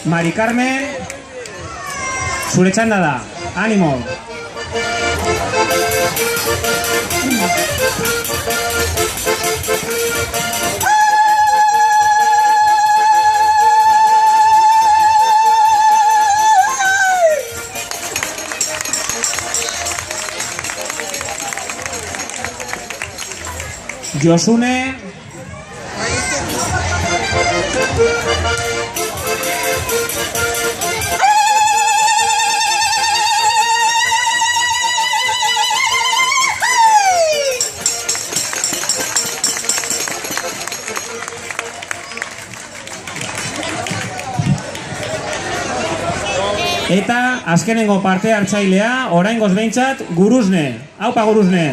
Mari Carmen, zure txanda da, animo. Josune, eta azkenengo parte hartzailea, oraingoz behintzat, Guruzne. Aupa Guruzne.